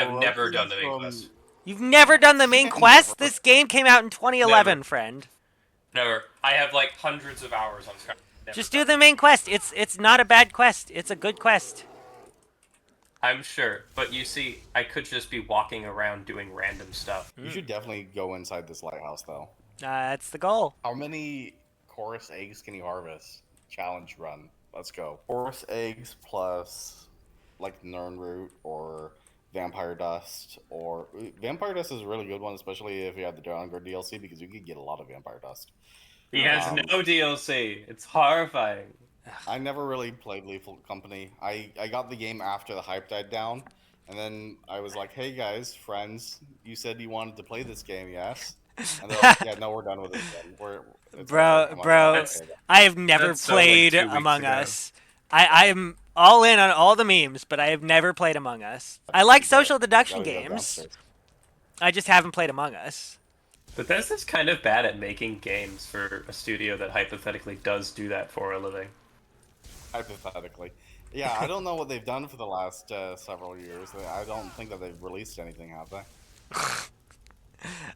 have Oh, never okay, done that's the main quest. You've never done the main quest? Never. This game came out in 2011, Never. friend. Never. I have like hundreds of hours on Skyrim. Never Just do done the main quest. It's not a bad quest. It's a good quest. I'm sure, but you see, I could just be walking around doing random stuff. You should definitely go inside this lighthouse, though. That's the goal. How many chorus eggs can you harvest? Challenge run. Let's go. Chorus eggs plus like Nern root or vampire dust, or vampire dust is a really good one, especially if you have the Dragonguard DLC, because you could get a lot of vampire dust. He has no DLC. It's horrifying. I never really played Lethal Company. I got the game after the hype died down, and then I was like, "Hey guys, friends, you said you wanted to play this game, yes?" And they're like, "Yeah, no, we're done with it. Then. It's over." Bro, I'm like, bro, "Oh, okay, then." I have never That's so, like, played 2 weeks Among ago. Us. I'm all in on all the memes, but I have never played Among Us. I like social deduction Gotta go games. downstairs. I just haven't played Among Us. Bethesda's kind of bad at making games for a studio that hypothetically does do that for a living. Hypothetically. Yeah, I don't know what they've done for the last several years. I don't think that they've released anything, have they?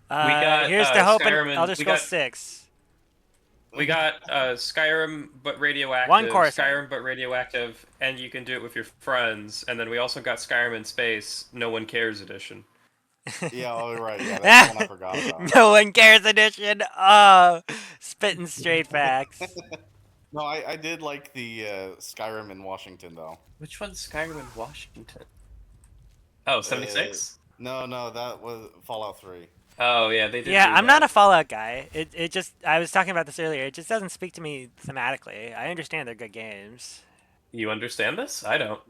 got, Here's to hoping Skyrim and- Elder we Scrolls got- 6. We got Skyrim but radioactive, One chorus Skyrim but radioactive, and you can do it with your friends. And then we also got Skyrim in space, no one cares edition. Yeah, oh, right. Yeah, that's the one I forgot about. No one cares edition. Oh, spitting straight facts. No, I did like the Skyrim in Washington, though. Which one's Skyrim in Washington? Oh, 76? No, that was Fallout 3. Oh yeah, they did. Yeah, do I'm that. not a Fallout guy. It just I was talking about this earlier. It just doesn't speak to me thematically. I understand they're good games. You understand this? I don't.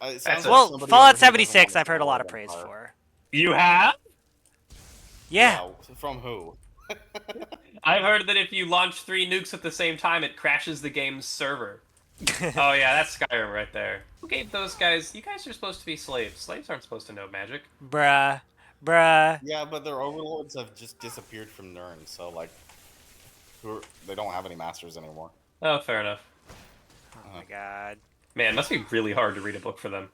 It sounds That's like Well, somebody Fallout over here doesn't 76 want I've heard a to lot of play praise Empire. for. You have? Yeah. From who? I've heard that if you launch 3 nukes at the same time, it crashes the game's server. Oh yeah, that's Skyrim right there. Who gave those guys? You guys are supposed to be slaves. Slaves aren't supposed to know magic. Bruh. Yeah, but their overlords have just disappeared from Nern, so like, they don't have any masters anymore. Oh, fair enough. Oh my god. Man, it must be really hard to read a book for them.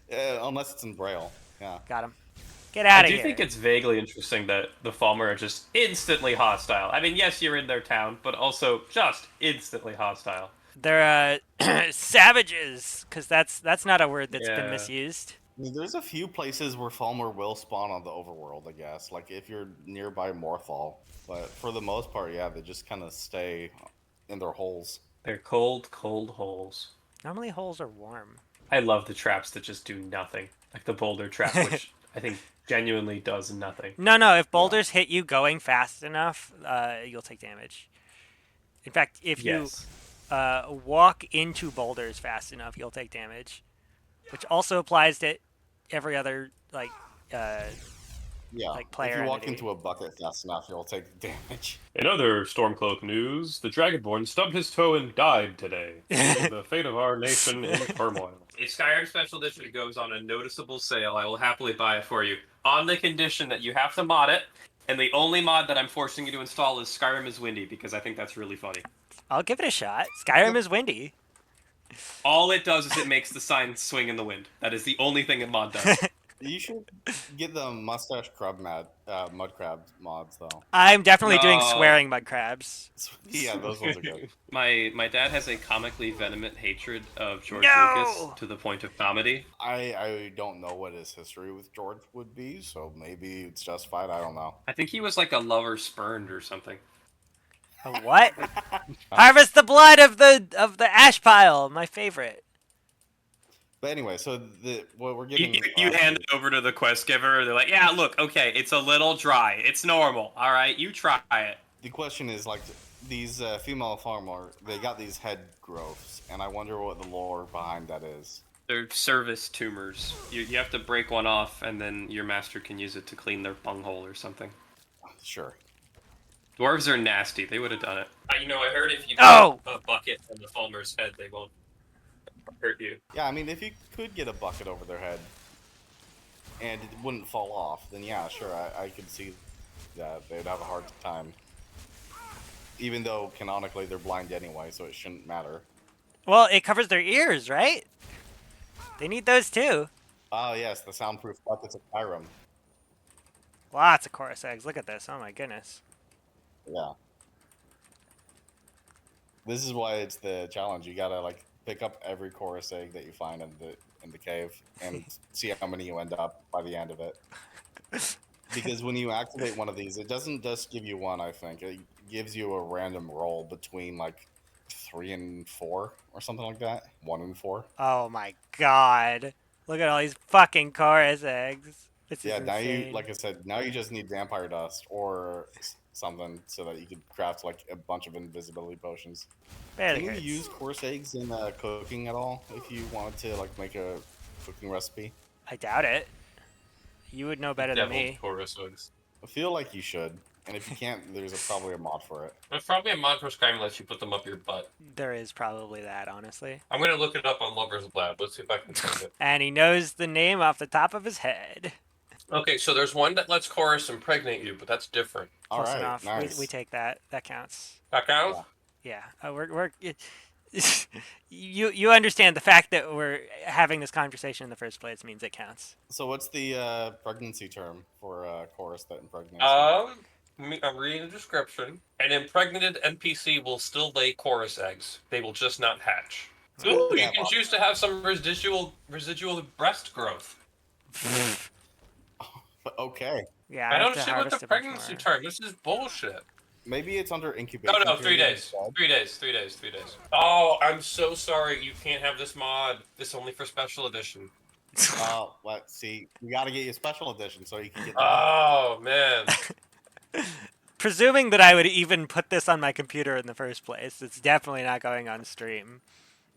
Unless it's in Braille. Yeah. Got him. Get out I of do here. think it's vaguely interesting that the Falmer are just instantly hostile. I mean, yes, you're in their town, but also just instantly hostile. They're savages, because that's not a word that's been Yeah. misused. I mean, there's a few places where Falmer will spawn on the overworld, I guess. Like if you're nearby Morthal. But for the most part, yeah, they just kind of stay in their holes. They're cold, cold holes. Normally holes are warm. I love the traps that just do nothing. Like the boulder trap, which I think genuinely does nothing. No, if boulders hit you going fast enough, you'll take damage. In fact, if Yes. you walk into boulders fast enough, you'll take damage. Which also applies to every other, like Yeah. player if you walk entity. into a bucket fast enough, you'll take damage. In other Stormcloak news, the Dragonborn stubbed his toe and died today, leaving the fate of our nation in turmoil. If Skyrim Special Edition goes on a noticeable sale, I will happily buy it for you, on the condition that you have to mod it, and the only mod that I'm forcing you to install is Skyrim is Windy, because I think that's really funny. I'll give it a shot. Skyrim is windy. All it does is it makes the sign swing in the wind. That is the only thing a mod does. You should get the mustache crab mud crab mods though. I'm definitely doing No. swearing mud crabs. Yeah, those ones are good. My dad has a comically venomous hatred of George No! Lucas to the point of comedy. I don't know what his history with George would be, so maybe it's justified. I don't know. I think he was like a lover spurned or something. A what? Harvest the blood of the ash pile. My favorite. But anyway, so what we're getting. You hand it over to the quest giver. They're like, yeah, look, okay, it's a little dry. It's normal. All right, you try it. The question is like these female farmer, they got these head growths, and I wonder what the lore behind that is. They're service tumors. You have to break one off, and then your master can use it to clean their bunghole or something. Sure. Dwarves are nasty. They would have done it. You know, I heard if you Oh! put a bucket on the Falmer's head, they won't hurt you. Yeah, I mean, if you could get a bucket over their head and it wouldn't fall off, then yeah, sure, I could see that they'd have a hard time. Even though canonically they're blind anyway, so it shouldn't matter. Well, it covers their ears, right? They need those too. Oh yes, the soundproof buckets of Skyrim. Lots of chorus eggs. Look at this. Oh my goodness. Yeah. This is why it's the challenge. You gotta like pick up every chorus egg that you find in the cave and see how many you end up by the end of it. Because when you activate one of these, it doesn't just give you one. I think it gives you a random roll between like 3 and 4 or something like that. 1 and 4. Oh my god. Look at all these fucking chorus eggs. This is Yeah. Now you, insane. like I said, now you just need vampire dust or something so that you could craft like a bunch of invisibility potions. Barely Can you hurts. use coarse eggs in cooking at all if you wanted to like make a cooking recipe? I doubt it. You would know better than Deviled me. chorus eggs. I feel like you should, and if you can't, there's probably a mod for it. There's probably a mod for Skyrim that lets you put them up your butt. There is probably that, honestly. I'm gonna look it up on Lover's Lab. Let's see if I can find it. And he knows the name off the top of his head. Okay, so there's one that lets chorus impregnate you, but that's different. All Close right, enough. nice. We take that. That counts. That counts? Yeah. Yeah. You understand the fact that we're having this conversation in the first place means it counts. So what's the pregnancy term for chorus that impregnates? I'm reading the description. An impregnated NPC will still lay chorus eggs. They will just not hatch. Ooh, you Yeah, can choose to have some residual breast growth. Okay. Yeah. I have don't to see what harvest the a bunch pregnancy more. term. This is bullshit. Maybe it's under incubation. Oh no, 3 period days. instead. 3 days. 3 days. 3 days. Oh, I'm so sorry. You can't have this mod. This only for special edition. Let's see. We got to get you a special edition so you can get that. Oh man. Presuming that I would even put this on my computer in the first place, it's definitely not going on stream.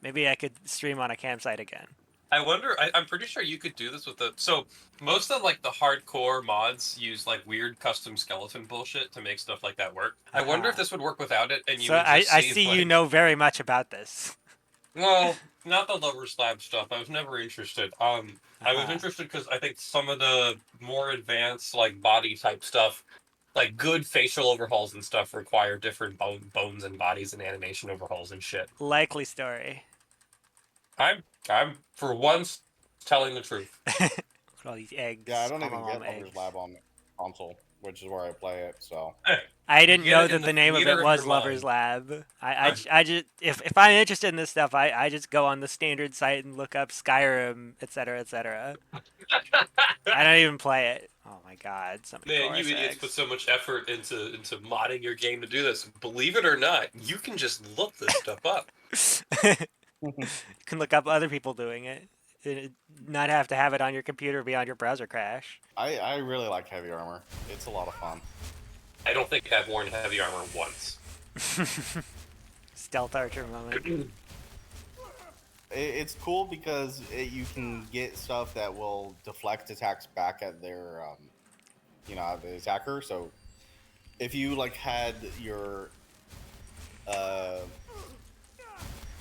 Maybe I could stream on a campsite again. I wonder. I'm pretty sure you could do this with the. So most of like the hardcore mods use like weird custom skeleton bullshit to make stuff like that work. I wonder if this would work without it, and you So would just I see, see like, you know very much about this. Well, not the Lover's Lab stuff. I was never interested. I was interested because I think some of the more advanced like body type stuff, like good facial overhauls and stuff, require different bones and bodies and animation overhauls and shit. Likely story. I'm for once telling the truth. Look at all these eggs. Yeah, I don't even get eggs. Lover's Lab on console, which is where I play it. So I didn't Get know it in that the the name of theater it of was your Lover's mind. Lab. I just if I'm interested in this stuff, I just go on the standard site and look up Skyrim, etc., etc. I don't even play it. Oh my god, so many Man, you chorus idiots eggs. put so much effort into modding your game to do this. Believe it or not, you can just look this stuff up. You can look up other people doing it. Not have to have it on your computer be on your browser crash. I really like heavy armor. It's a lot of fun. I don't think I've worn heavy armor once. Stealth archer moment. It's cool because you can get stuff that will deflect attacks back at their, the attacker. So if you like had your,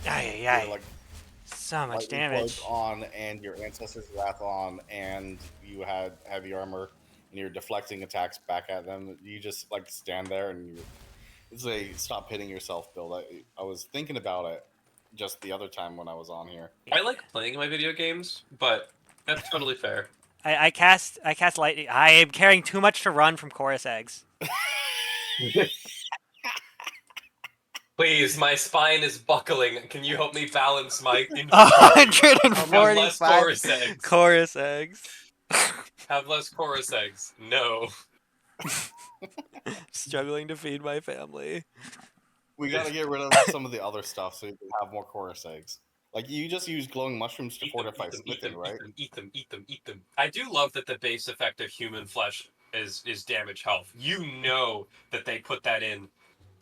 Ay. like So much lightning damage. cloak on and your ancestor's wrath on, and you had heavy armor, and you're deflecting attacks back at them. You just like stand there and it's a stop hitting yourself build. I was thinking about it just the other time when I was on here. I like playing my video games, but that's totally fair. I cast lightning. I am carrying too much to run from chorus eggs. Please, my spine is buckling. Can you help me balance my inventory? 145 chorus eggs. chorus eggs. Have less chorus eggs. No. Struggling to feed my family. We got to get rid of some of the other stuff so you can have more chorus eggs. Like you just use glowing mushrooms to fortify smithing, right? Eat them. I do love that the base effect of human flesh is damage health. You know that they put that in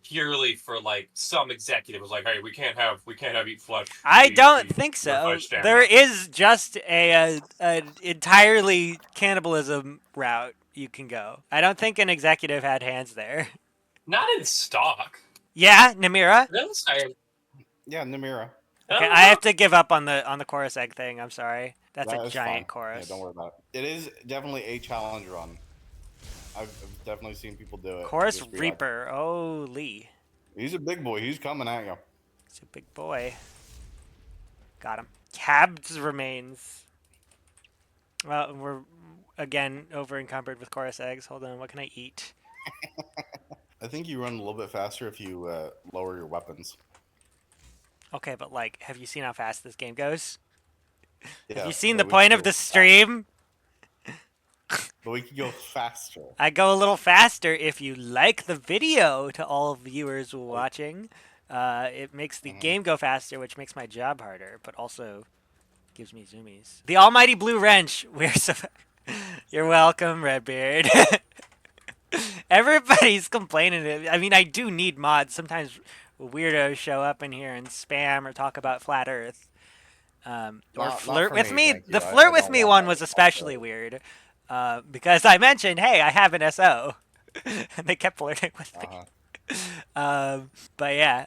purely for like some executive was like, hey, we can't have eat flesh. I don't think so. There is just an entirely cannibalism route you can go. I don't think an executive had hands there. Not in stock. Yeah, Namira. Yeah, Namira. Okay, I have to give up on the chorus egg thing. I'm sorry. That's a giant chorus. Yeah, don't worry about it. It is definitely a challenge run. I've definitely seen people do it. Chorus Reaper. Oh, Lee. He's a big boy. He's coming at you. He's a big boy. Got him. Cab's remains. Well, we're again over encumbered with chorus eggs. Hold on, what can I eat? I think you run a little bit faster if you lower your weapons. Okay, but like, have you seen how fast this game goes? Have you Yeah, seen the but we could point of go the faster. stream? But we could go faster. I go a little faster if you like the video to all viewers watching. It makes the game go faster, which makes my job harder, but also gives me zoomies. The almighty blue wrench. We're so. You're welcome, Redbeard. Everybody's complaining. I mean, I do need mods. Sometimes weirdos show up in here and spam or talk about flat Earth. Or Not flirt for with me, me. thank you. The I flirt with don't me want one that was especially responsibility. weird because I mentioned, hey, I have an SO, and they kept flirting with me. But yeah,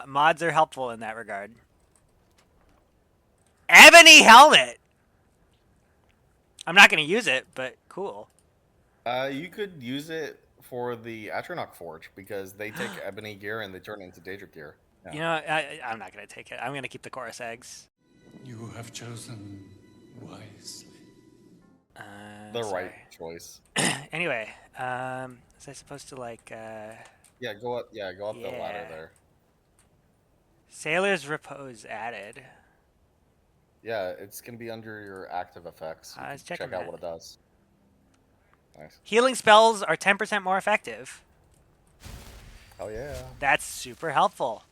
mods are helpful in that regard. Ebony helmet. I'm not going to use it, but cool. You could use it for the Atronach Forge because they take ebony gear and they turn it into Daedric gear. Yeah. You know, I'm not going to take it. I'm going to keep the chorus eggs. You have chosen wisely. The Sorry. right choice. Anyway, was I supposed to like? Yeah, go up. Yeah, go up the ladder Yeah. there. Sailor's Repose added. Yeah, it's gonna be under your active effects. You Let's can check check out them what it does. Nice. Healing spells are 10% more effective. Oh yeah. That's super helpful.